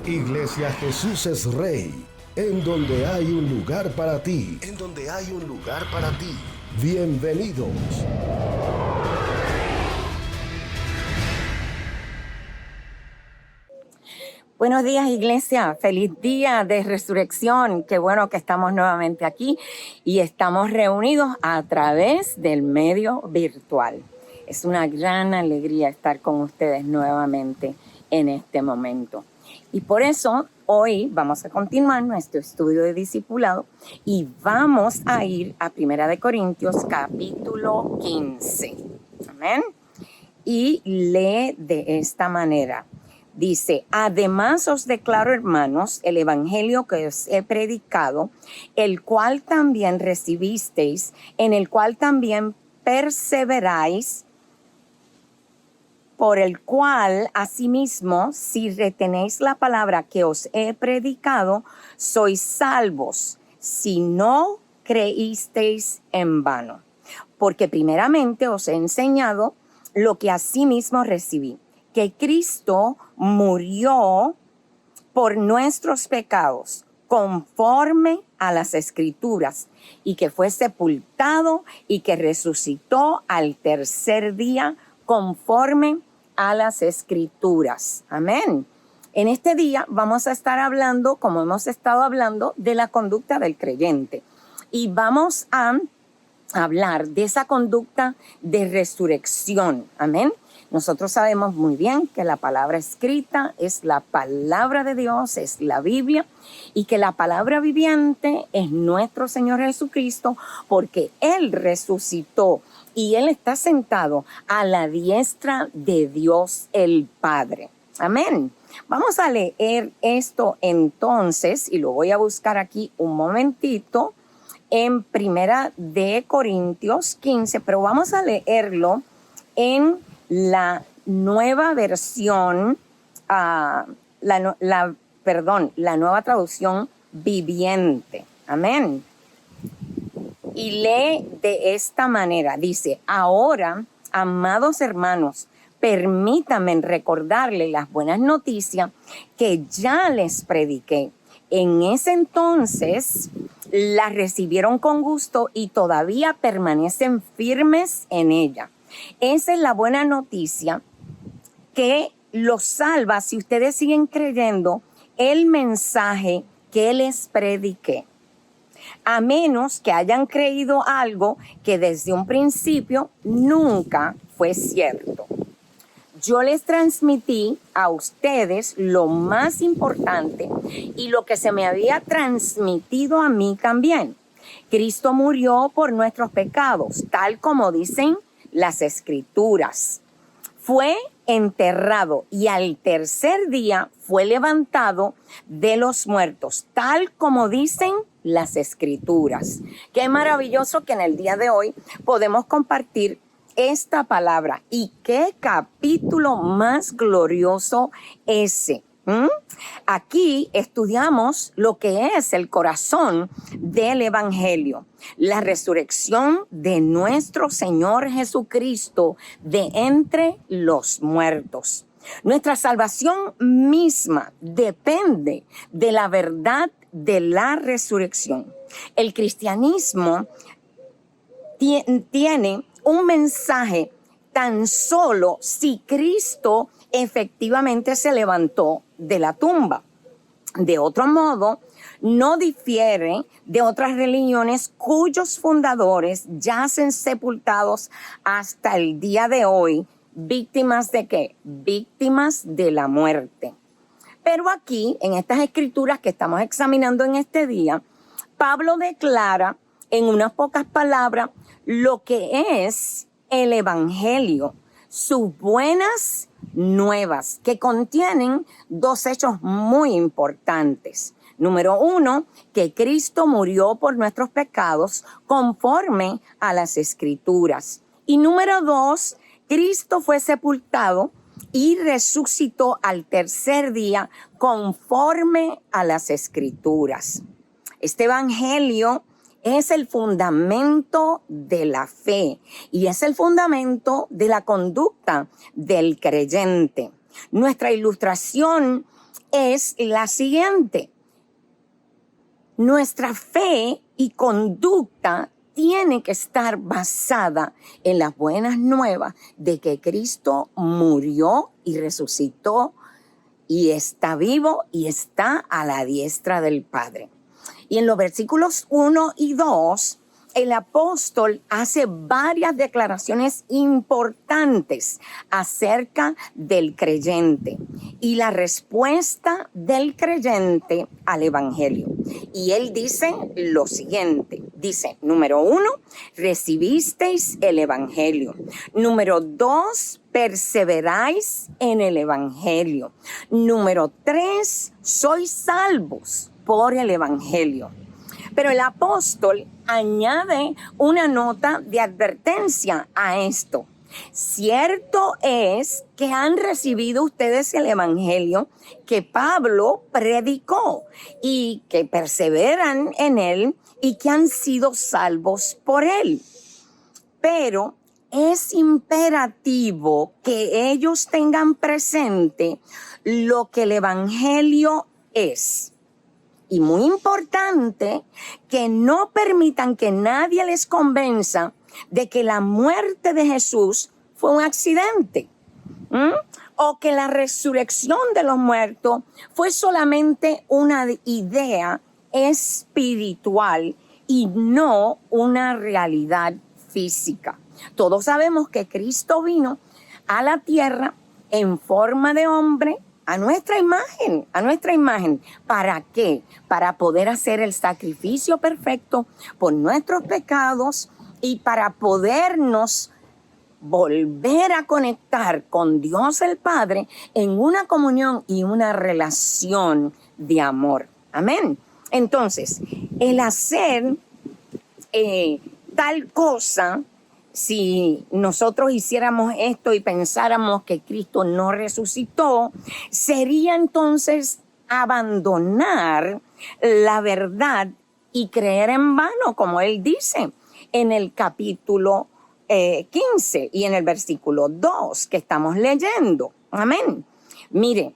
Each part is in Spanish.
Iglesia Jesús es Rey, en donde hay un lugar para ti. En donde hay un lugar para ti. Bienvenidos. Buenos días, iglesia. Feliz día de resurrección. Qué bueno que estamos nuevamente aquí y estamos reunidos a través del medio virtual. Es una gran alegría estar con ustedes nuevamente en este momento. Y por eso hoy vamos a continuar nuestro estudio de discipulado y vamos a ir a 1 Corintios capítulo 15. Amén. Y lee de esta manera. Dice, además os declaro, hermanos, el evangelio que os he predicado, el cual también recibisteis, en el cual también perseveráis, por el cual, asimismo, si retenéis la palabra que os he predicado, sois salvos, si no creísteis en vano. Porque primeramente os he enseñado lo que asimismo recibí, que Cristo murió por nuestros pecados, conforme a las Escrituras, y que fue sepultado y que resucitó al tercer día, conforme a las Escrituras. Amén. En este día vamos a estar hablando, como hemos estado hablando, de la conducta del creyente. Y vamos a hablar de esa conducta de resurrección. Amén. Nosotros sabemos muy bien que la palabra escrita es la palabra de Dios, es la Biblia, y que la palabra viviente es nuestro Señor Jesucristo, porque Él resucitó y Él está sentado a la diestra de Dios el Padre. Amén. Vamos a leer esto entonces, y lo voy a buscar aquí un momentito, en 1 Corintios 15, pero vamos a leerlo en la nueva versión, la nueva traducción viviente. Amén. Y lee de esta manera. Dice, ahora, amados hermanos, permítanme recordarles las buenas noticias que ya les prediqué. En ese entonces las recibieron con gusto y todavía permanecen firmes en ella. Esa es la buena noticia que los salva si ustedes siguen creyendo el mensaje que les prediqué. A menos que hayan creído algo que desde un principio nunca fue cierto. Yo les transmití a ustedes lo más importante y lo que se me había transmitido a mí también. Cristo murió por nuestros pecados, tal como dicen las Escrituras. Fue enterrado y al tercer día fue levantado de los muertos, tal como dicen las Escrituras. Qué maravilloso que en el día de hoy podemos compartir esta palabra. Y qué capítulo más glorioso ese. Aquí estudiamos lo que es el corazón del evangelio, la resurrección de nuestro Señor Jesucristo de entre los muertos. Nuestra salvación misma depende de la verdad de la resurrección. El cristianismo tiene un mensaje tan solo si Cristo efectivamente se levantó de la tumba. De otro modo, no difiere de otras religiones cuyos fundadores yacen sepultados hasta el día de hoy, víctimas ¿de qué? Víctimas de la muerte. Pero aquí, en estas escrituras que estamos examinando en este día, Pablo declara en unas pocas palabras lo que es el evangelio, sus buenas nuevas, que contienen dos hechos muy importantes. Número 1, que Cristo murió por nuestros pecados conforme a las Escrituras. Y número 2, Cristo fue sepultado y resucitó al tercer día conforme a las Escrituras. Este evangelio es el fundamento de la fe y es el fundamento de la conducta del creyente. Nuestra ilustración es la siguiente. Nuestra fe y conducta tiene que estar basada en las buenas nuevas de que Cristo murió y resucitó y está vivo y está a la diestra del Padre. Y en los versículos 1 y 2, el apóstol hace varias declaraciones importantes acerca del creyente y la respuesta del creyente al evangelio. Y él dice lo siguiente, dice, número 1, recibisteis el evangelio. Número 2, perseveráis en el evangelio. Número 3, sois salvos por el evangelio. Pero el apóstol añade una nota de advertencia a esto. Cierto es que han recibido ustedes el evangelio que Pablo predicó y que perseveran en él y que han sido salvos por él. Pero es imperativo que ellos tengan presente lo que el evangelio es. Y muy importante, que no permitan que nadie les convenza de que la muerte de Jesús fue un accidente, o que la resurrección de los muertos fue solamente una idea espiritual y no una realidad física. Todos sabemos que Cristo vino a la tierra en forma de hombre, a nuestra imagen. ¿Para qué? Para poder hacer el sacrificio perfecto por nuestros pecados y para podernos volver a conectar con Dios el Padre en una comunión y una relación de amor. Amén. Entonces, el hacer tal cosa, si nosotros hiciéramos esto y pensáramos que Cristo no resucitó, sería entonces abandonar la verdad y creer en vano, como él dice en el capítulo 15 y en el versículo 2 que estamos leyendo. Amén. Mire,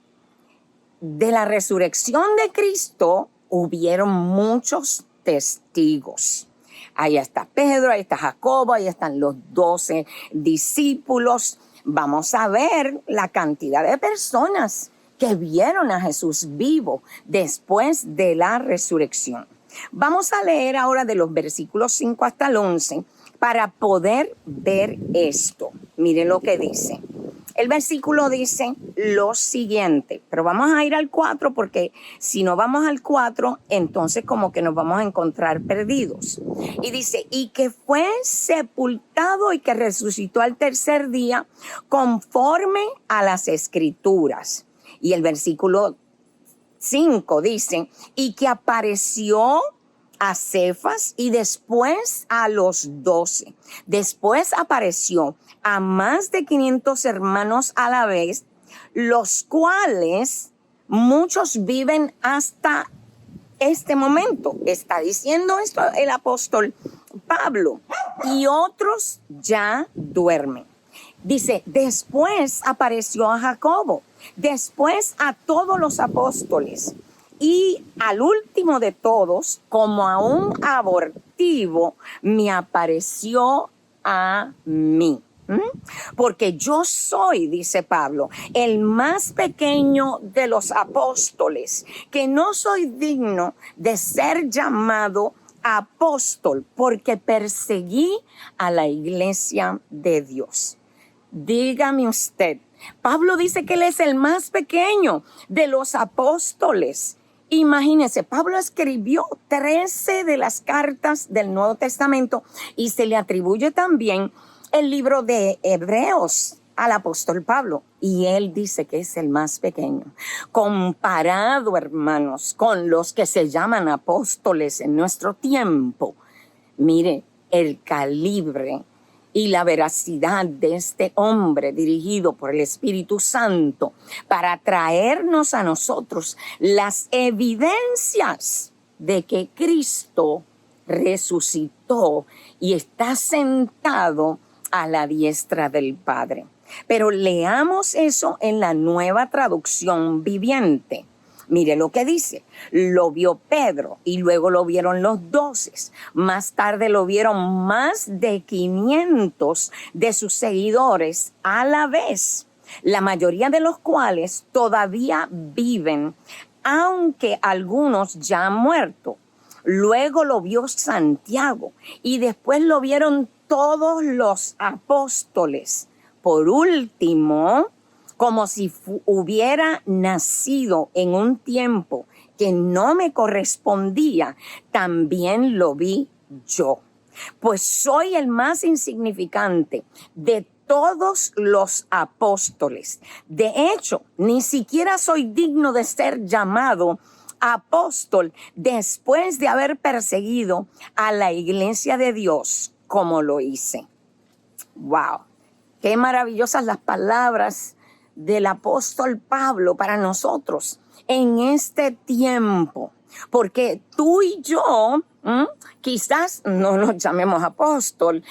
de la resurrección de Cristo hubieron muchos testigos. Ahí está Pedro, ahí está Jacobo, ahí están los 12 discípulos. Vamos a ver la cantidad de personas que vieron a Jesús vivo después de la resurrección. Vamos a leer ahora de los versículos 5 hasta el 11 para poder ver esto. Miren lo que dice. El versículo dice lo siguiente, pero vamos a ir al 4 porque si no vamos al 4, entonces como que nos vamos a encontrar perdidos. Y dice, y que fue sepultado y que resucitó al tercer día conforme a las Escrituras. Y el versículo 5 dice, y que apareció a Cefas y después a los 12. Después apareció a más de 500 hermanos a la vez, los cuales muchos viven hasta este momento. Está diciendo esto el apóstol Pablo. Y otros ya duermen. Dice, después apareció a Jacobo, después a todos los apóstoles. Y al último de todos, como a un abortivo, me apareció a mí. Porque yo soy, dice Pablo, el más pequeño de los apóstoles, que no soy digno de ser llamado apóstol, porque perseguí a la iglesia de Dios. Dígame usted, Pablo dice que él es el más pequeño de los apóstoles. Imagínense, Pablo escribió 13 de las cartas del Nuevo Testamento y se le atribuye también el libro de Hebreos al apóstol Pablo. Y él dice que es el más pequeño. Comparado, hermanos, con los que se llaman apóstoles en nuestro tiempo, mire el calibre y la veracidad de este hombre dirigido por el Espíritu Santo para traernos a nosotros las evidencias de que Cristo resucitó y está sentado a la diestra del Padre. Pero leamos eso en la Nueva Traducción Viviente. Mire lo que dice, lo vio Pedro y luego lo vieron los 12. Más tarde lo vieron más de 500 de sus seguidores a la vez, la mayoría de los cuales todavía viven, aunque algunos ya han muerto. Luego lo vio Santiago y después lo vieron todos los apóstoles. Por último, como si hubiera nacido en un tiempo que no me correspondía, también lo vi yo. Pues soy el más insignificante de todos los apóstoles. De hecho, ni siquiera soy digno de ser llamado apóstol después de haber perseguido a la iglesia de Dios como lo hice. ¡Wow! Qué maravillosas las palabras del apóstol Pablo para nosotros en este tiempo, porque tú y yo quizás no nos llamemos apóstol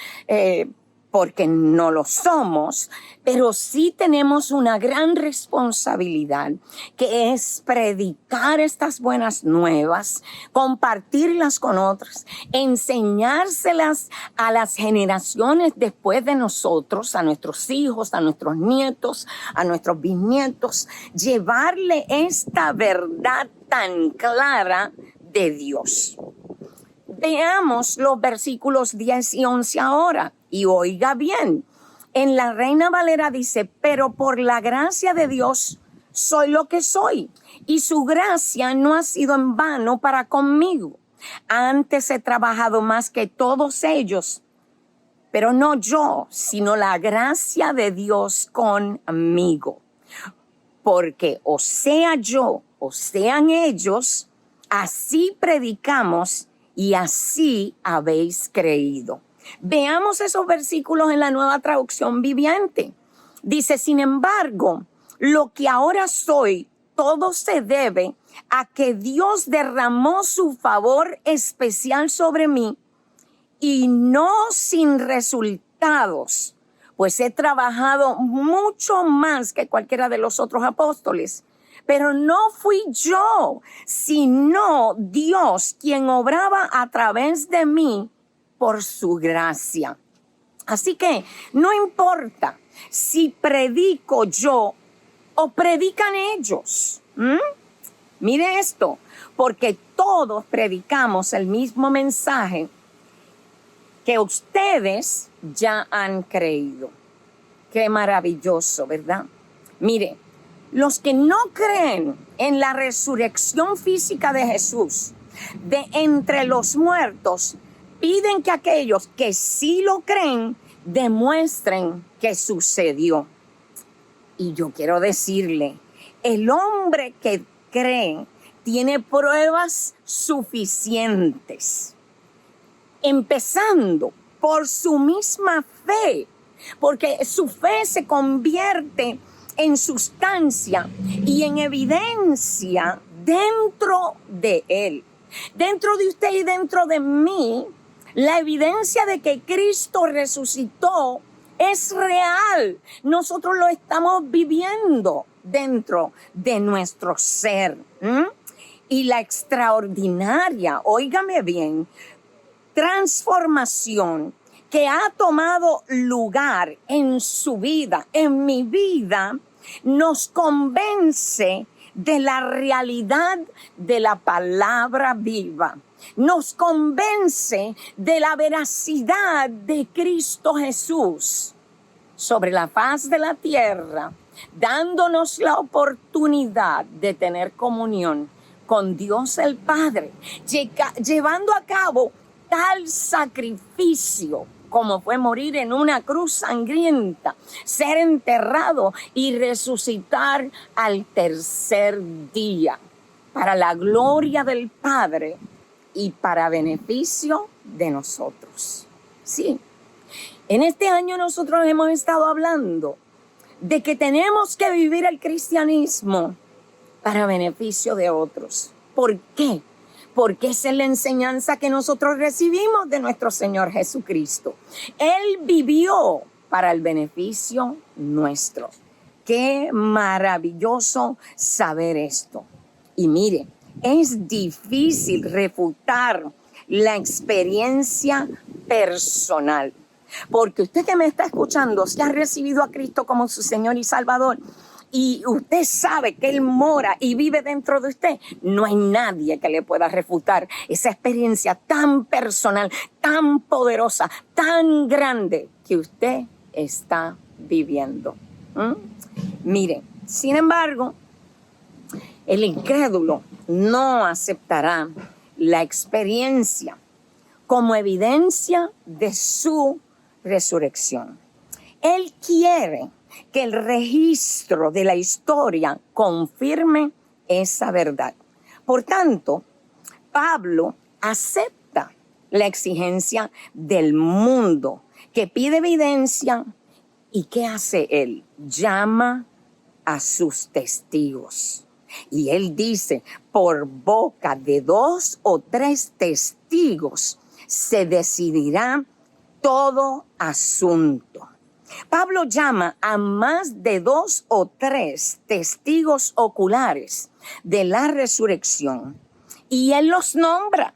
porque no lo somos, pero sí tenemos una gran responsabilidad, que es predicar estas buenas nuevas, compartirlas con otros, enseñárselas a las generaciones después de nosotros, a nuestros hijos, a nuestros nietos, a nuestros bisnietos, llevarle esta verdad tan clara de Dios. Veamos los versículos 10 y 11 ahora. Y oiga bien, en la Reina Valera dice, pero por la gracia de Dios soy lo que soy, y su gracia no ha sido en vano para conmigo. Antes he trabajado más que todos ellos, pero no yo, sino la gracia de Dios conmigo. Porque o sea yo, o sean ellos, así predicamos y así habéis creído. Veamos esos versículos en la Nueva Traducción Viviente. Dice, sin embargo, lo que ahora soy, todo se debe a que Dios derramó su favor especial sobre mí y no sin resultados, pues he trabajado mucho más que cualquiera de los otros apóstoles. Pero no fui yo, sino Dios quien obraba a través de mí por su gracia. Así que no importa si predico yo o predican ellos. Mire esto, porque todos predicamos el mismo mensaje que ustedes ya han creído. Qué maravilloso, ¿verdad? Mire, los que no creen en la resurrección física de Jesús de entre los muertos, piden que aquellos que sí lo creen demuestren que sucedió. Y yo quiero decirle, el hombre que cree tiene pruebas suficientes, empezando por su misma fe, porque su fe se convierte en sustancia y en evidencia dentro de él, dentro de usted y dentro de mí. La evidencia de que Cristo resucitó es real. Nosotros lo estamos viviendo dentro de nuestro ser. Y la extraordinaria, óigame bien, transformación que ha tomado lugar en su vida, en mi vida, nos convence de la realidad de la palabra viva. Nos convence de la veracidad de Cristo Jesús sobre la faz de la tierra, dándonos la oportunidad de tener comunión con Dios el Padre, llevando a cabo tal sacrificio como fue morir en una cruz sangrienta, ser enterrado y resucitar al tercer día, para la gloria del Padre y para beneficio de nosotros. Sí, en este año nosotros hemos estado hablando de que tenemos que vivir el cristianismo para beneficio de otros. ¿Por qué? Porque esa es la enseñanza que nosotros recibimos de nuestro Señor Jesucristo. Él vivió para el beneficio nuestro. Qué maravilloso saber esto. Y mire, es difícil refutar la experiencia personal. Porque usted que me está escuchando, si ha recibido a Cristo como su Señor y Salvador, y usted sabe que Él mora y vive dentro de usted, no hay nadie que le pueda refutar esa experiencia tan personal, tan poderosa, tan grande que usted está viviendo. Mire, sin embargo, el incrédulo no aceptará la experiencia como evidencia de su resurrección. Él quiere que el registro de la historia confirme esa verdad. Por tanto, Pablo acepta la exigencia del mundo que pide evidencia. ¿Y qué hace él? Llama a sus testigos. Y él dice, por boca de 2 o 3 testigos se decidirá todo asunto. Pablo llama a más de 2 o 3 testigos oculares de la resurrección y él los nombra.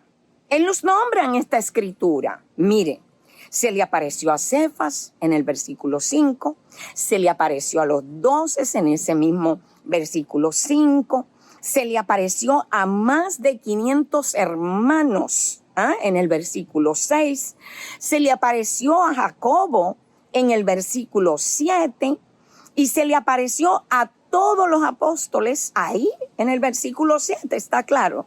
Él los nombra en esta escritura. Mire, se le apareció a Cefas en el versículo 5, se le apareció a los 12 en ese mismo versículo 5, se le apareció a más de 500 hermanos en el versículo 6, se le apareció a Jacobo en el versículo 7 y se le apareció a todos los apóstoles ahí en el versículo 7, está claro.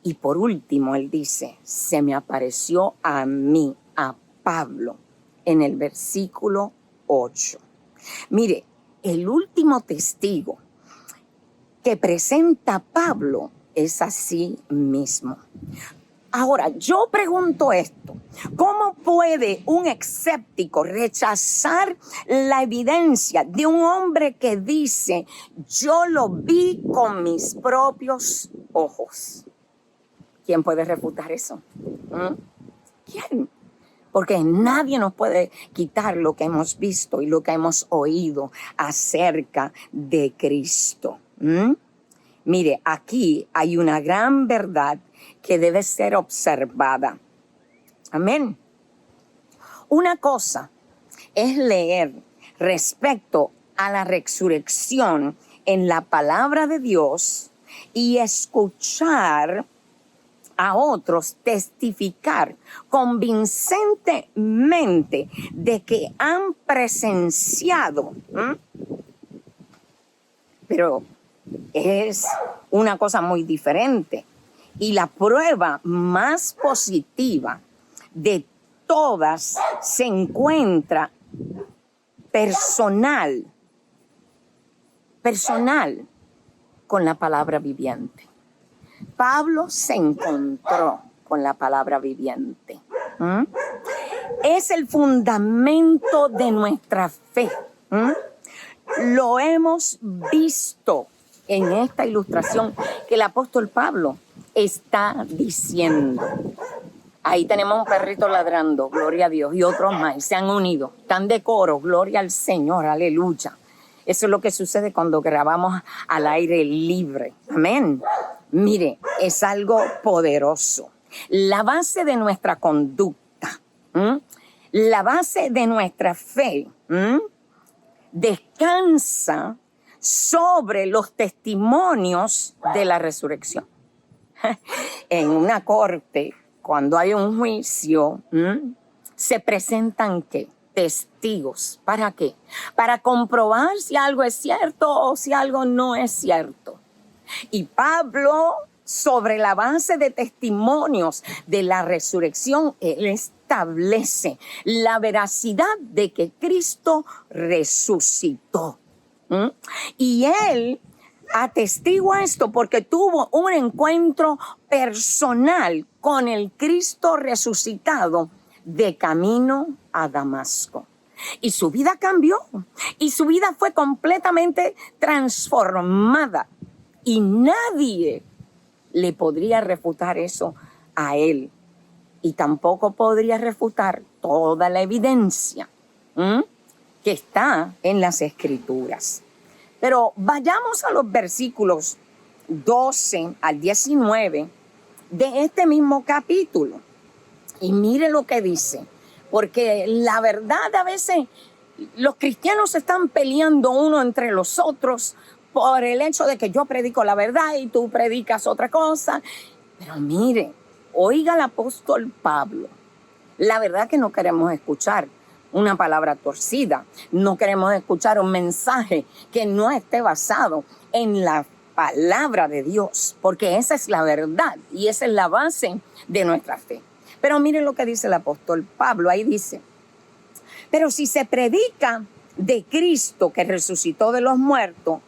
Y por último él dice, se me apareció a mí, a Pablo, en el versículo 8. Mire, el último testigo que presenta Pablo es así mismo. Ahora, yo pregunto esto, ¿cómo puede un escéptico rechazar la evidencia de un hombre que dice, yo lo vi con mis propios ojos? ¿Quién puede refutar eso? ¿Quién? Porque nadie nos puede quitar lo que hemos visto y lo que hemos oído acerca de Cristo. Mire, aquí hay una gran verdad que debe ser observada. Amén. Una cosa es leer respecto a la resurrección en la palabra de Dios y escuchar a otros testificar convincentemente de que han presenciado. Pero es una cosa muy diferente. Y la prueba más positiva de todas se encuentra personal con la palabra viviente. Pablo se encontró con la palabra viviente. Es el fundamento de nuestra fe. Lo hemos visto en esta ilustración que el apóstol Pablo está diciendo. Ahí tenemos un perrito ladrando, gloria a Dios, y otros más, y se han unido, están de coro, gloria al Señor, aleluya. Eso es lo que sucede cuando grabamos al aire libre, amén. Mire, es algo poderoso. La base de nuestra conducta, la base de nuestra fe, descansa sobre los testimonios de la resurrección. En una corte, cuando hay un juicio, se presentan ¿qué? Testigos. ¿Para qué? Para comprobar si algo es cierto o si algo no es cierto. Y Pablo, sobre la base de testimonios de la resurrección, él establece la veracidad de que Cristo resucitó. Y él atestigua esto porque tuvo un encuentro personal con el Cristo resucitado de camino a Damasco. Y su vida cambió. Y su vida fue completamente transformada. Y nadie le podría refutar eso a él. Y tampoco podría refutar toda la evidencia que está en las Escrituras. Pero vayamos a los versículos 12 al 19 de este mismo capítulo. Y mire lo que dice, porque la verdad a veces los cristianos se están peleando uno entre los otros por el hecho de que yo predico la verdad y tú predicas otra cosa. Pero mire, oiga al apóstol Pablo, la verdad que no queremos escuchar una palabra torcida, no queremos escuchar un mensaje que no esté basado en la palabra de Dios, porque esa es la verdad y esa es la base de nuestra fe. Pero miren lo que dice el apóstol Pablo, ahí dice: pero si se predica de Cristo que resucitó de los muertos,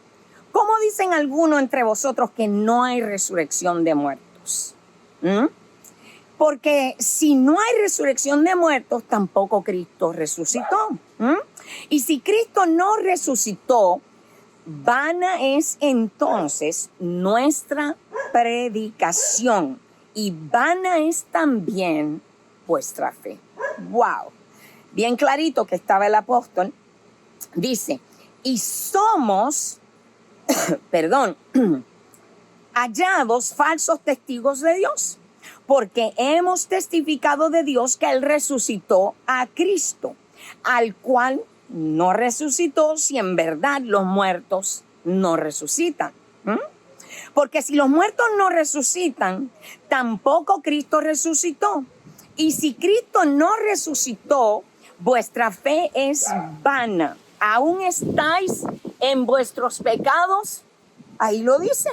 ¿cómo dicen algunos entre vosotros que no hay resurrección de muertos? Porque si no hay resurrección de muertos, tampoco Cristo resucitó. Y si Cristo no resucitó, vana es entonces nuestra predicación y vana es también vuestra fe. ¡Wow! Bien clarito que estaba el apóstol. Dice, y somos, hallados falsos testigos de Dios, porque hemos testificado de Dios que Él resucitó a Cristo, al cual no resucitó si en verdad los muertos no resucitan. Porque si los muertos no resucitan, tampoco Cristo resucitó. Y si Cristo no resucitó, vuestra fe es vana. ¿Aún estáis en vuestros pecados? Ahí lo dice.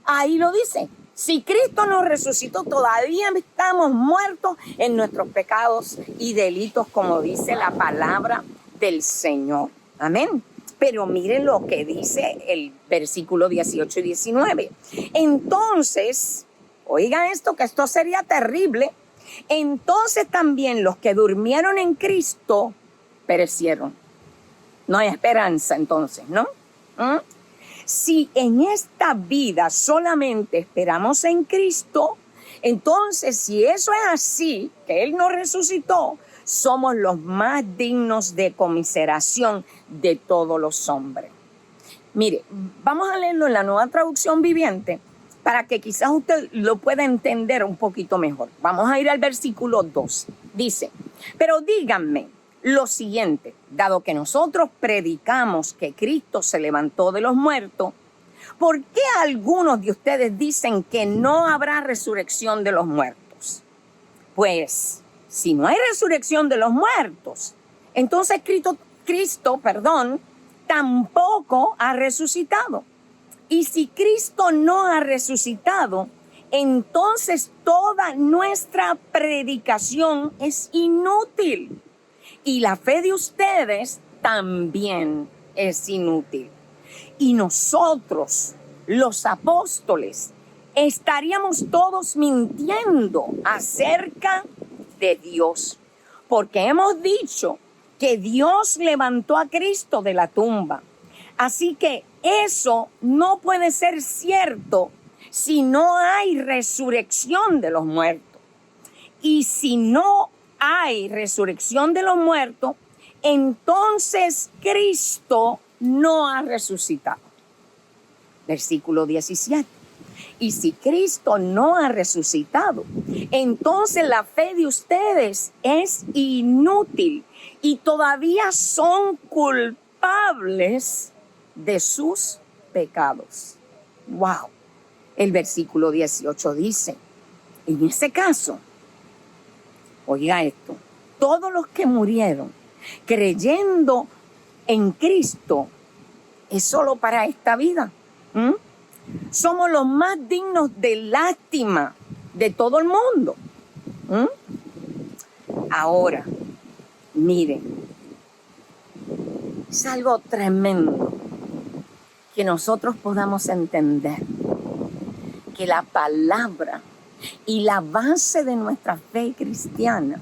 Ahí lo dice. Si Cristo no resucitó, todavía estamos muertos en nuestros pecados y delitos, como dice la palabra del Señor. Amén. Pero miren lo que dice el versículo 18 y 19. Entonces, oigan esto, que esto sería terrible. Entonces también los que durmieron en Cristo perecieron. No hay esperanza entonces, ¿no? Si en esta vida solamente esperamos en Cristo, entonces si eso es así, que Él nos resucitó, somos los más dignos de conmiseración de todos los hombres. Mire, vamos a leerlo en la Nueva Traducción Viviente para que quizás usted lo pueda entender un poquito mejor. Vamos a ir al versículo 2. Dice, pero díganme lo siguiente, dado que nosotros predicamos que Cristo se levantó de los muertos, ¿por qué algunos de ustedes dicen que no habrá resurrección de los muertos? Pues, si no hay resurrección de los muertos, entonces Cristo, tampoco ha resucitado. Y si Cristo no ha resucitado, entonces toda nuestra predicación es inútil. Y la fe de ustedes también es inútil. Y nosotros, los apóstoles, estaríamos todos mintiendo acerca de Dios, porque hemos dicho que Dios levantó a Cristo de la tumba. Así que eso no puede ser cierto si no hay resurrección de los muertos. Y si no hay resurrección de los muertos, entonces Cristo no ha resucitado. Versículo 17. Y si Cristo no ha resucitado, entonces la fe de ustedes es inútil y todavía son culpables de sus pecados. Wow. El versículo 18 dice, en ese caso, oiga esto, todos los que murieron creyendo en Cristo es solo para esta vida. Somos los más dignos de lástima de todo el mundo. Ahora, miren, es algo tremendo que nosotros podamos entender que la palabra y la base de nuestra fe cristiana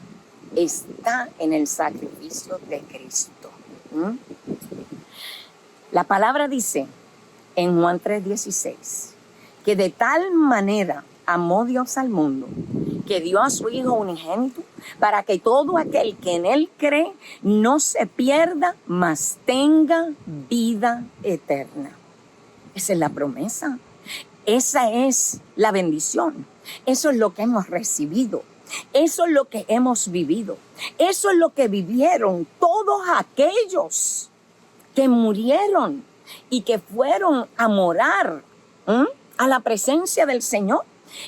está en el sacrificio de Cristo. La palabra dice en Juan 3:16 que de tal manera amó Dios al mundo que dio a su Hijo unigénito para que todo aquel que en Él cree no se pierda, mas tenga vida eterna. Esa es la promesa. Esa es la bendición. Eso es lo que hemos recibido. Eso es lo que hemos vivido. Eso es lo que vivieron todos aquellos que murieron y que fueron a morar a la presencia del Señor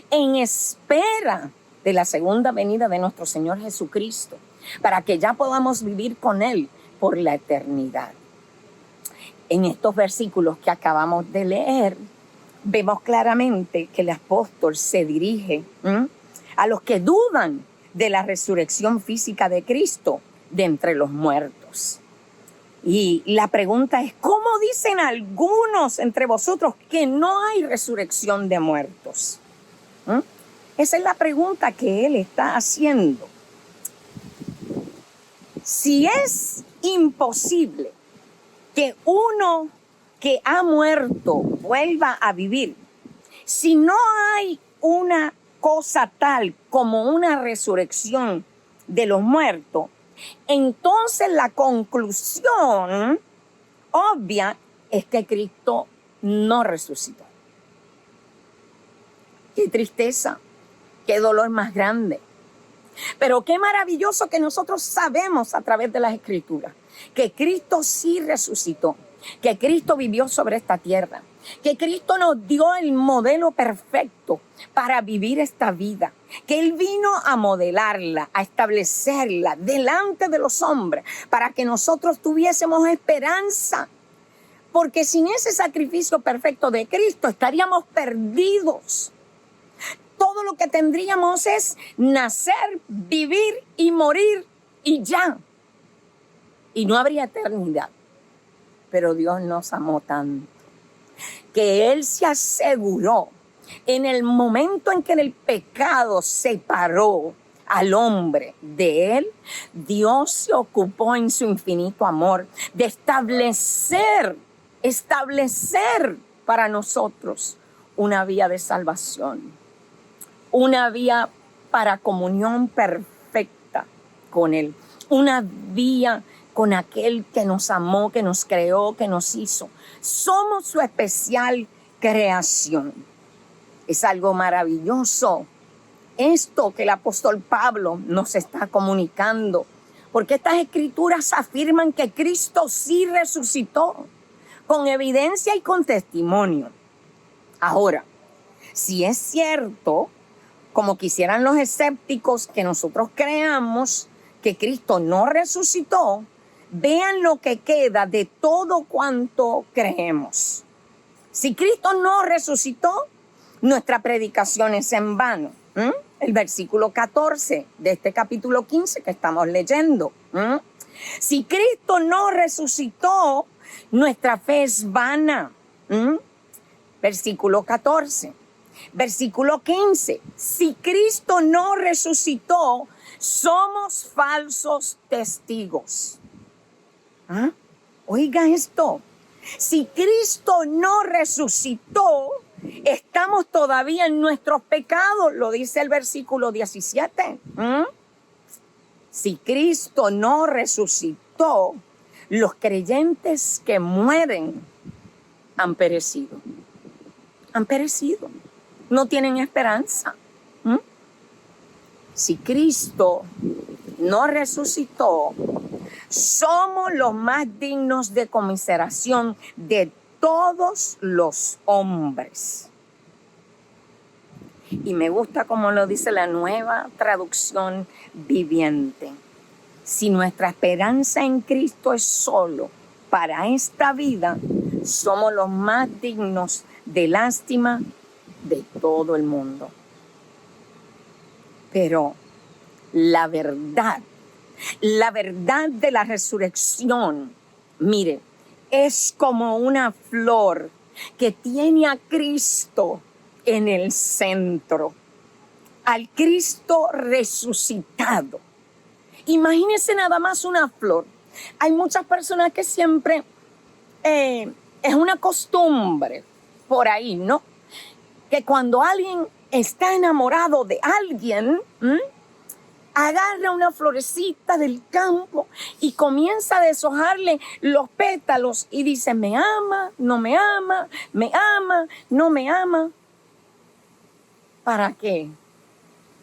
en espera de la segunda venida de nuestro Señor Jesucristo, para que ya podamos vivir con Él por la eternidad. En estos versículos que acabamos de leer, vemos claramente que el apóstol se dirige a los que dudan de la resurrección física de Cristo de entre los muertos. Y la pregunta es, ¿cómo dicen algunos entre vosotros que no hay resurrección de muertos? Esa es la pregunta que él está haciendo. Si es imposible que uno que ha muerto vuelva a vivir, si no hay una cosa tal como una resurrección de los muertos, entonces la conclusión obvia es que Cristo no resucitó. Qué tristeza, qué dolor más grande. Pero qué maravilloso que nosotros sabemos a través de las Escrituras que Cristo sí resucitó, que Cristo vivió sobre esta tierra, que Cristo nos dio el modelo perfecto para vivir esta vida, que Él vino a modelarla, a establecerla delante de los hombres para que nosotros tuviésemos esperanza. Porque sin ese sacrificio perfecto de Cristo estaríamos perdidos. Todo lo que tendríamos es nacer, vivir y morir y ya. Y no habría eternidad. Pero Dios nos amó tanto que Él se aseguró en el momento en que el pecado separó al hombre de Él, Dios se ocupó en su infinito amor de establecer para nosotros una vía de salvación, una vía para comunión perfecta con Él, una vía con aquel que nos amó, que nos creó, que nos hizo. Somos su especial creación. Es algo maravilloso esto que el apóstol Pablo nos está comunicando, porque estas escrituras afirman que Cristo sí resucitó, con evidencia y con testimonio. Ahora, si es cierto, como quisieran los escépticos, que nosotros creamos que Cristo no resucitó, vean lo que queda de todo cuanto creemos. Si Cristo no resucitó, nuestra predicación es en vano. El versículo 14 de este capítulo 15 que estamos leyendo. Si Cristo no resucitó, nuestra fe es vana. Versículo 14. Versículo 15. Si Cristo no resucitó, somos falsos testigos. Oiga esto. Si Cristo no resucitó, estamos todavía en nuestros pecados, lo dice el versículo 17. Si Cristo no resucitó, los creyentes que mueren han perecido. Han perecido. No tienen esperanza. Si Cristo no resucitó, somos los más dignos de conmiseración de todos los hombres. Y me gusta como lo dice la Nueva Traducción Viviente. Si nuestra esperanza en Cristo es solo para esta vida, somos los más dignos de lástima de todo el mundo. Pero la verdad de la resurrección, mire, es como una flor que tiene a Cristo en el centro, al Cristo resucitado. Imagínense nada más una flor. Hay muchas personas que siempre, es una costumbre por ahí, ¿no? Que cuando alguien está enamorado de alguien, agarra una florecita del campo y comienza a deshojarle los pétalos y dice, me ama, no me ama, me ama, no me ama. ¿Para qué?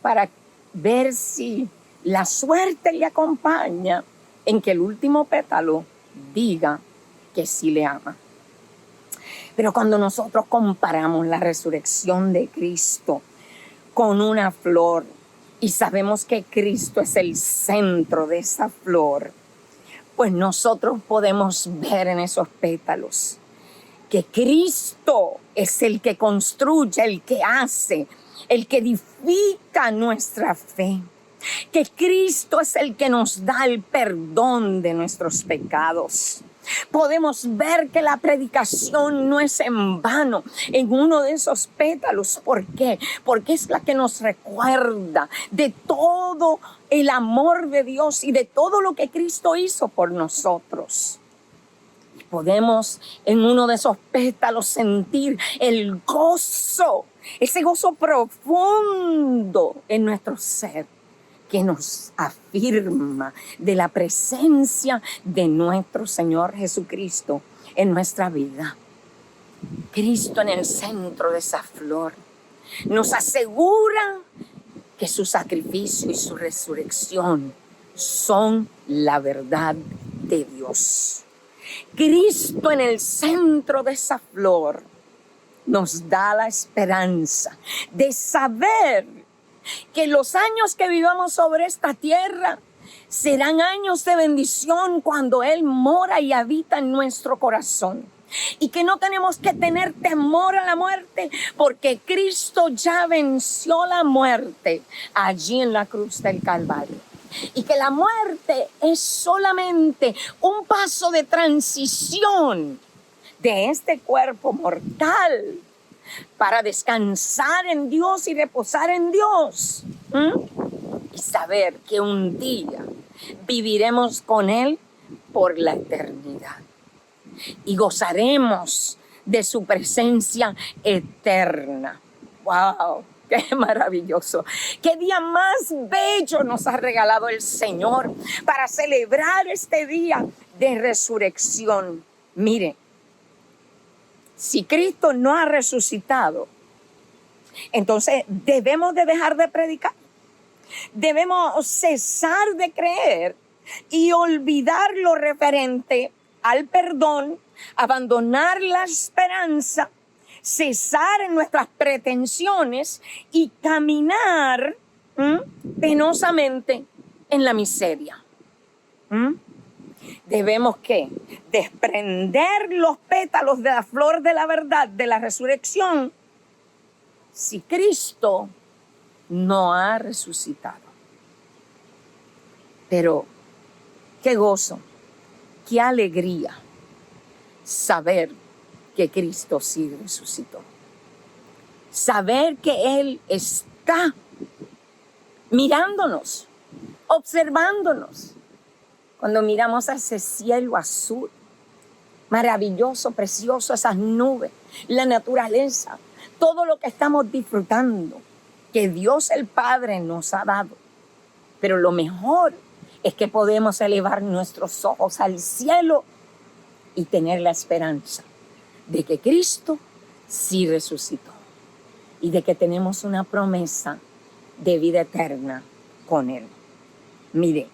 Para ver si la suerte le acompaña en que el último pétalo diga que sí le ama. Pero cuando nosotros comparamos la resurrección de Cristo con una flor y sabemos que Cristo es el centro de esa flor, pues nosotros podemos ver en esos pétalos que Cristo es el que construye, el que hace, el que edifica nuestra fe. Que Cristo es el que nos da el perdón de nuestros pecados. Podemos ver que la predicación no es en vano en uno de esos pétalos. ¿Por qué? Porque es la que nos recuerda de todo el amor de Dios y de todo lo que Cristo hizo por nosotros. Y podemos en uno de esos pétalos sentir el gozo, ese gozo profundo en nuestro ser, que nos afirma de la presencia de nuestro Señor Jesucristo en nuestra vida. Cristo en el centro de esa flor nos asegura que su sacrificio y su resurrección son la verdad de Dios. Cristo en el centro de esa flor nos da la esperanza de saber que los años que vivamos sobre esta tierra serán años de bendición cuando Él mora y habita en nuestro corazón. Y que no tenemos que tener temor a la muerte porque Cristo ya venció la muerte allí en la cruz del Calvario. Y que la muerte es solamente un paso de transición de este cuerpo mortal para descansar en Dios y reposar en Dios. Y saber que un día viviremos con Él por la eternidad. Y gozaremos de su presencia eterna. ¡Wow! ¡Qué maravilloso! ¡Qué día más bello nos ha regalado el Señor para celebrar este día de resurrección! Mire, si Cristo no ha resucitado, entonces debemos de dejar de predicar. Debemos cesar de creer y olvidar lo referente al perdón, abandonar la esperanza, cesar en nuestras pretensiones y caminar penosamente en la miseria. Debemos ¿qué? Desprender los pétalos de la flor de la verdad, de la resurrección, si Cristo no ha resucitado. Pero qué gozo, qué alegría saber que Cristo sí resucitó. Saber que Él está mirándonos, observándonos. Cuando miramos a ese cielo azul, maravilloso, precioso, esas nubes, la naturaleza, todo lo que estamos disfrutando, que Dios el Padre nos ha dado. Pero lo mejor es que podemos elevar nuestros ojos al cielo y tener la esperanza de que Cristo sí resucitó y de que tenemos una promesa de vida eterna con Él. Mire,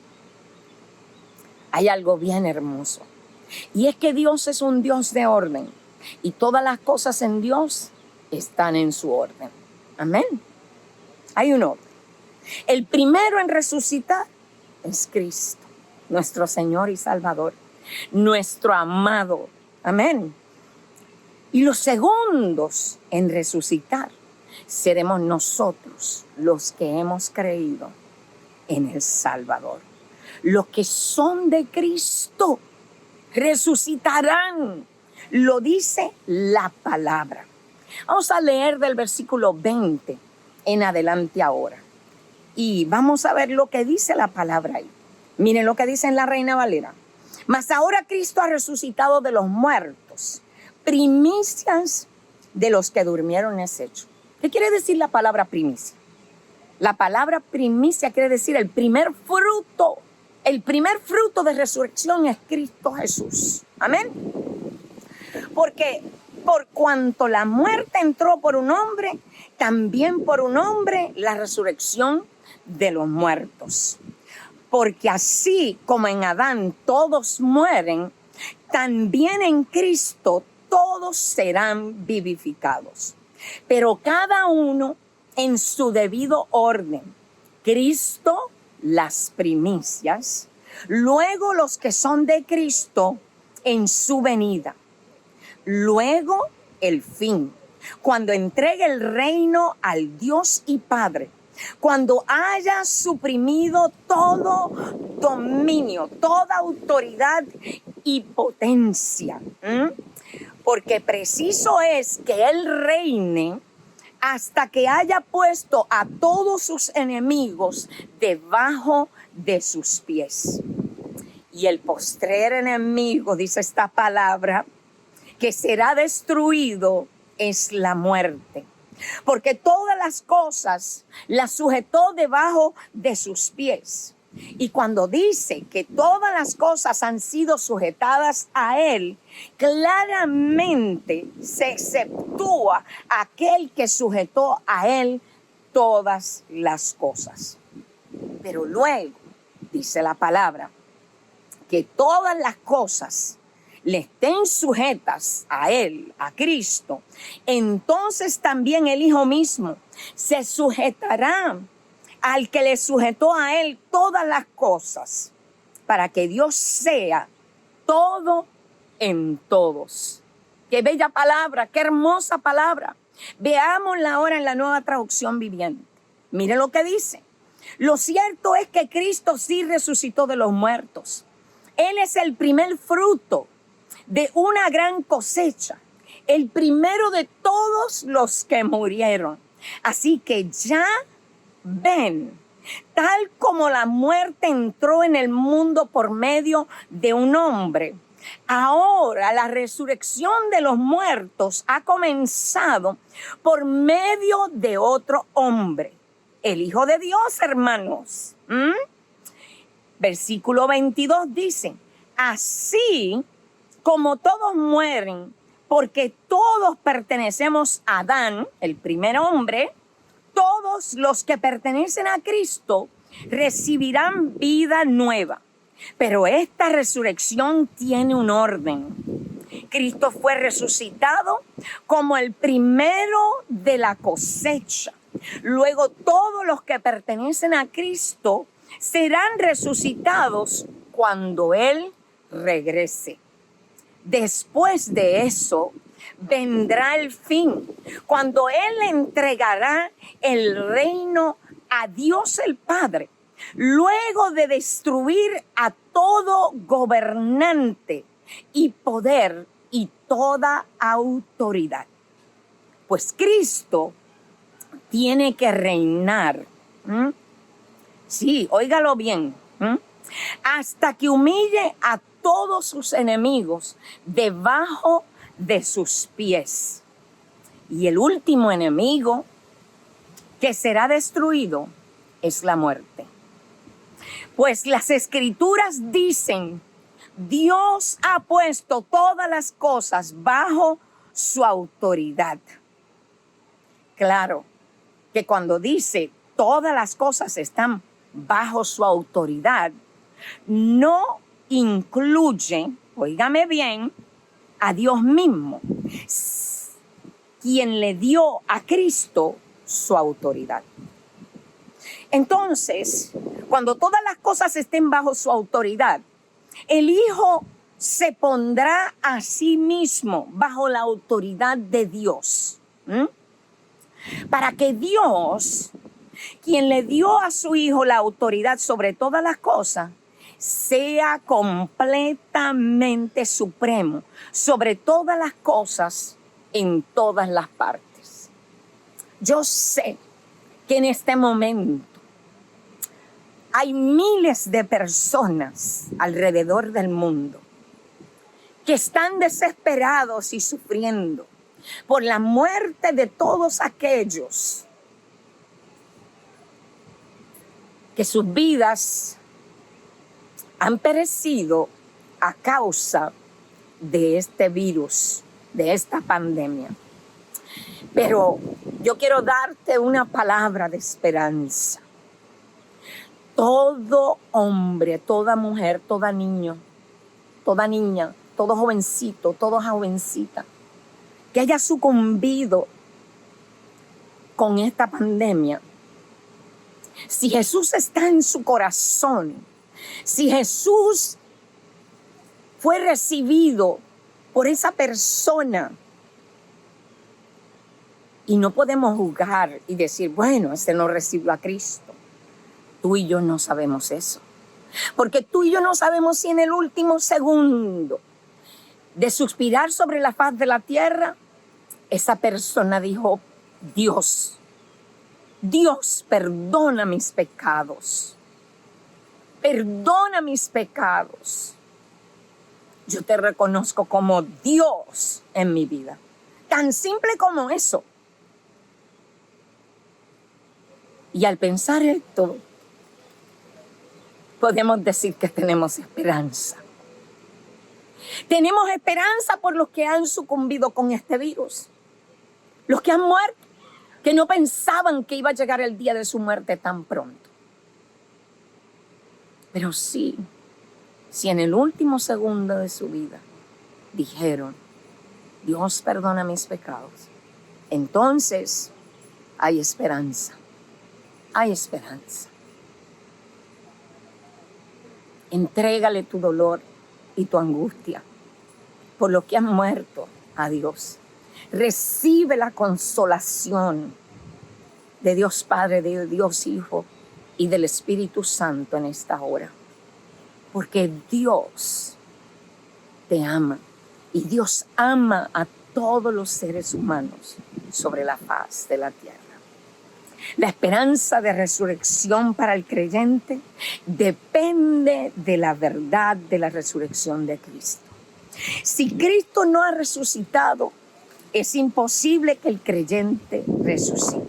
hay algo bien hermoso y es que Dios es un Dios de orden y todas las cosas en Dios están en su orden. Amén. Hay un orden. El primero en resucitar es Cristo, nuestro Señor y Salvador, nuestro amado. Amén. Y los segundos en resucitar seremos nosotros los que hemos creído en el Salvador. Los que son de Cristo resucitarán. Lo dice la palabra. Vamos a leer del versículo 20 en adelante ahora. Y vamos a ver lo que dice la palabra ahí. Miren lo que dice en la Reina Valera. Mas ahora Cristo ha resucitado de los muertos, primicias de los que durmieron es hecho. ¿Qué quiere decir la palabra primicia? La palabra primicia quiere decir el primer fruto. El primer fruto de resurrección es Cristo Jesús. Amén. Porque por cuanto la muerte entró por un hombre, también por un hombre la resurrección de los muertos. Porque así como en Adán todos mueren, también en Cristo todos serán vivificados. Pero cada uno en su debido orden. Cristo, las primicias, luego los que son de Cristo en su venida. Luego el fin, cuando entregue el reino al Dios y Padre, cuando haya suprimido todo dominio, toda autoridad y potencia. Porque preciso es que Él reine hasta que haya puesto a todos sus enemigos debajo de sus pies. Y el postrer enemigo, dice esta palabra, que será destruido es la muerte. Porque todas las cosas las sujetó debajo de sus pies. Y cuando dice que todas las cosas han sido sujetadas a Él, claramente se exceptúa aquel que sujetó a Él todas las cosas. Pero luego, dice la palabra, que todas las cosas le estén sujetas a Él, a Cristo, entonces también el Hijo mismo se sujetará al que le sujetó a Él todas las cosas, para que Dios sea todo en todos. Qué bella palabra, qué hermosa palabra. Veámosla ahora en la Nueva Traducción Viviente. Mire lo que dice. Lo cierto es que Cristo sí resucitó de los muertos. Él es el primer fruto de una gran cosecha, el primero de todos los que murieron. Así que ya ven, tal como la muerte entró en el mundo por medio de un hombre, ahora la resurrección de los muertos ha comenzado por medio de otro hombre, el Hijo de Dios, hermanos. Versículo 22 dice, así como todos mueren, porque todos pertenecemos a Adán, el primer hombre, todos los que pertenecen a Cristo recibirán vida nueva. Pero esta resurrección tiene un orden. Cristo fue resucitado como el primero de la cosecha. Luego todos los que pertenecen a Cristo serán resucitados cuando Él regrese. Después de eso, vendrá el fin, cuando Él entregará el reino a Dios el Padre, luego de destruir a todo gobernante y poder y toda autoridad. Pues Cristo tiene que reinar. Sí, óigalo bien. Hasta que humille a todos sus enemigos debajo de sus pies. Y el último enemigo que será destruido es la muerte. Pues las Escrituras dicen, Dios ha puesto todas las cosas bajo su autoridad. Claro que cuando dice todas las cosas están bajo su autoridad, no incluye, óigame bien, a Dios mismo, quien le dio a Cristo su autoridad. Entonces, cuando todas las cosas estén bajo su autoridad, el Hijo se pondrá a sí mismo bajo la autoridad de Dios. Para que Dios, quien le dio a su Hijo la autoridad sobre todas las cosas, sea completamente supremo sobre todas las cosas en todas las partes. Yo sé que en este momento hay miles de personas alrededor del mundo que están desesperados y sufriendo por la muerte de todos aquellos que sus vidas han perecido a causa de este virus de esta pandemia. Pero yo quiero darte una palabra de esperanza. Todo hombre, toda mujer, todo niño, toda niña, todo jovencito, toda jovencita que haya sucumbido con esta pandemia, si Jesús está en su corazón, si Jesús fue recibido por esa persona, y no podemos juzgar y decir, bueno, este no recibió a Cristo. Tú y yo no sabemos eso. Porque tú y yo no sabemos si en el último segundo de suspirar sobre la faz de la tierra, esa persona dijo, Dios, perdona mis pecados. Perdona mis pecados. Yo te reconozco como Dios en mi vida. Tan simple como eso. Y al pensar esto, podemos decir que tenemos esperanza. Tenemos esperanza por los que han sucumbido con este virus. Los que han muerto, que no pensaban que iba a llegar el día de su muerte tan pronto. Pero sí, si en el último segundo de su vida dijeron, Dios perdona mis pecados, entonces hay esperanza. Hay esperanza. Entrégale tu dolor y tu angustia por lo que han muerto a Dios. Recibe la consolación de Dios Padre, de Dios Hijo y del Espíritu Santo en esta hora. Porque Dios te ama y Dios ama a todos los seres humanos sobre la faz de la tierra. La esperanza de resurrección para el creyente depende de la verdad de la resurrección de Cristo. Si Cristo no ha resucitado, es imposible que el creyente resucite.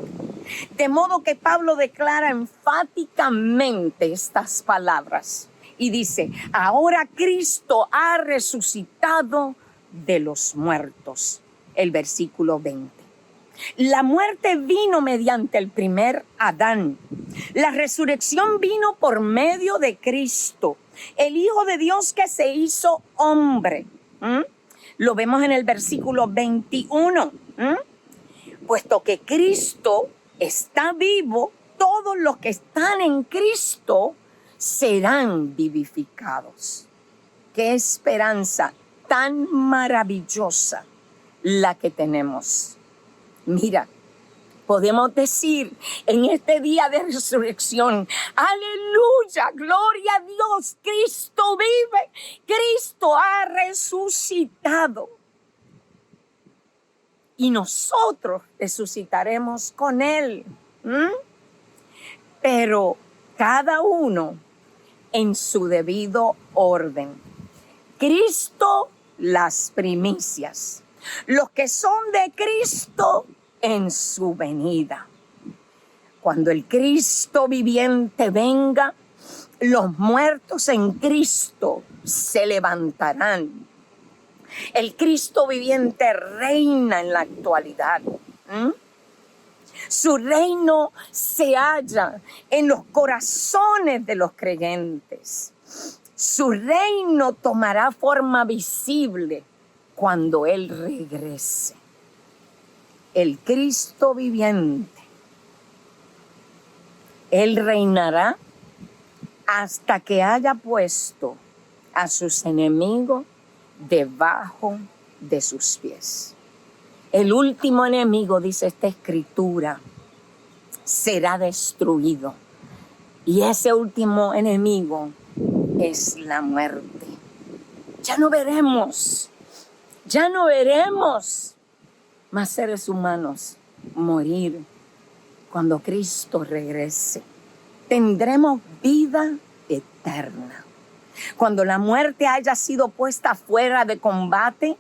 De modo que Pablo declara enfáticamente estas palabras y dice, ahora Cristo ha resucitado de los muertos. El versículo 20. La muerte vino mediante el primer Adán. La resurrección vino por medio de Cristo, el Hijo de Dios que se hizo hombre. Lo vemos en el versículo 21. Puesto que Cristo está vivo, todos los que están en Cristo serán vivificados. Qué esperanza tan maravillosa la que tenemos. Mira, podemos decir en este día de resurrección, aleluya, gloria a Dios, Cristo vive, Cristo ha resucitado. Y nosotros resucitaremos con Él. Pero cada uno en su debido orden. Cristo, las primicias. Los que son de Cristo en su venida. Cuando el Cristo viviente venga, los muertos en Cristo se levantarán. El Cristo viviente reina en la actualidad. Su reino se halla en los corazones de los creyentes. Su reino tomará forma visible cuando Él regrese. El Cristo viviente, Él reinará hasta que haya puesto a sus enemigos debajo de sus pies. El último enemigo, dice esta escritura, será destruido. Y ese último enemigo es la muerte. Ya no veremos más seres humanos morir cuando Cristo regrese. Tendremos vida eterna. Cuando la muerte haya sido puesta fuera de combate,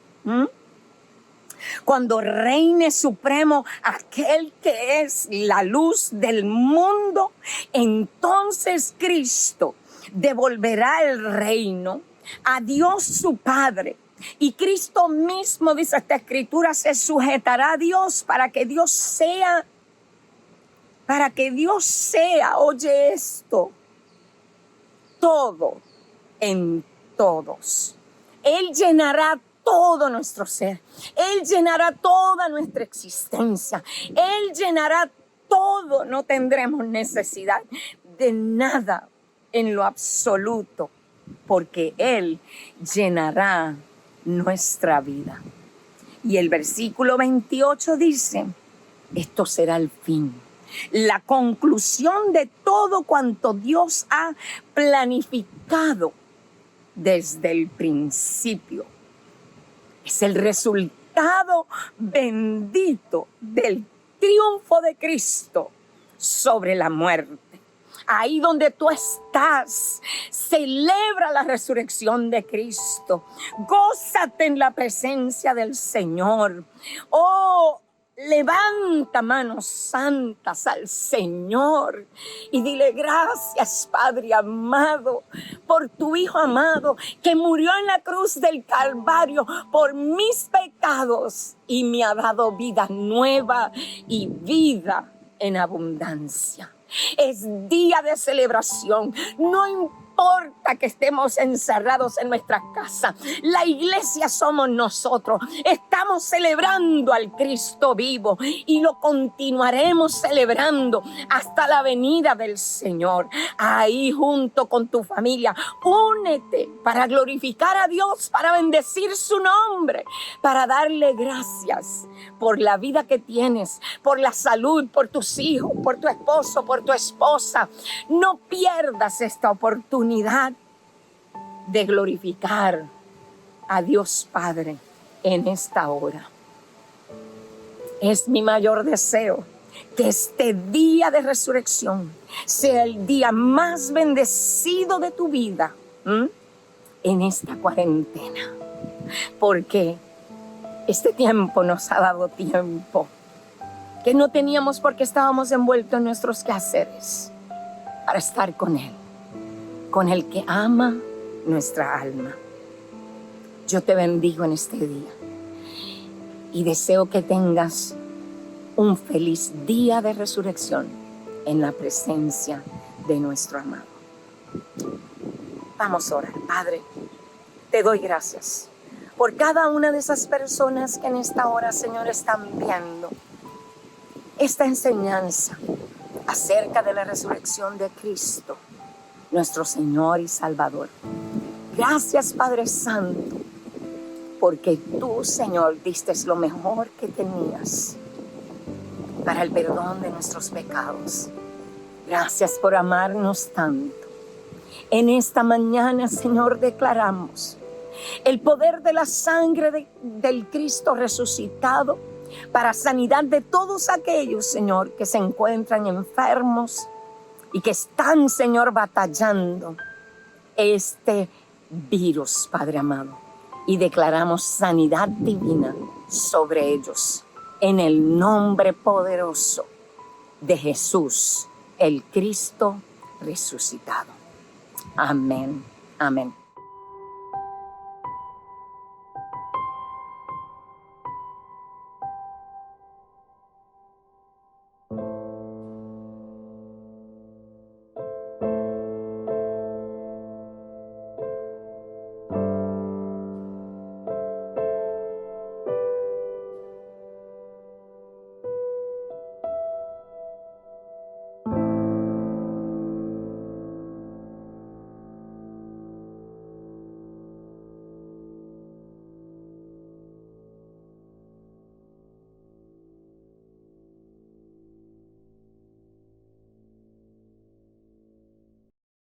cuando reine supremo aquel que es la luz del mundo, entonces Cristo devolverá el reino a Dios su Padre Y Cristo mismo, dice esta escritura, se sujetará a Dios para que Dios sea, oye esto, todo en todos. Él llenará todo nuestro ser. Él llenará toda nuestra existencia. Él llenará todo. No tendremos necesidad de nada en lo absoluto, porque Él llenará nuestra vida. Y el versículo 28 dice, esto será el fin, la conclusión de todo cuanto Dios ha planificado desde el principio. Es el resultado bendito del triunfo de Cristo sobre la muerte. Ahí donde tú estás, celebra la resurrección de Cristo. Gózate en la presencia del Señor. Oh, levanta manos santas al Señor y dile gracias, Padre amado, por tu Hijo amado que murió en la cruz del Calvario por mis pecados y me ha dado vida nueva y vida en abundancia. Es día de celebración. No importa que estemos encerrados en nuestra casa. La iglesia somos nosotros. Estamos celebrando al Cristo vivo y lo continuaremos celebrando hasta la venida del Señor. Ahí junto con tu familia, únete para glorificar a Dios, para bendecir su nombre, para darle gracias por la vida que tienes, por la salud, por tus hijos, por tu esposo, por tu esposa. No pierdas esta oportunidad de glorificar a Dios Padre en esta hora. Es mi mayor deseo que este día de resurrección sea el día más bendecido de tu vida en esta cuarentena, porque este tiempo nos ha dado tiempo que no teníamos porque estábamos envueltos en nuestros quehaceres para estar con Él, con el que ama nuestra alma. Yo te bendigo en este día y deseo que tengas un feliz día de resurrección en la presencia de nuestro amado. Vamos a orar. Padre, te doy gracias por cada una de esas personas que en esta hora, Señor, están viendo esta enseñanza acerca de la resurrección de Cristo, nuestro Señor y Salvador. Gracias, Padre Santo, porque tú, Señor, diste lo mejor que tenías para el perdón de nuestros pecados. Gracias por amarnos tanto. En esta mañana, Señor, declaramos el poder de la sangre del Cristo resucitado para sanidad de todos aquellos, Señor, que se encuentran enfermos y que están, Señor, batallando este virus, Padre amado. Y declaramos sanidad divina sobre ellos en el nombre poderoso de Jesús, el Cristo resucitado. Amén. Amén.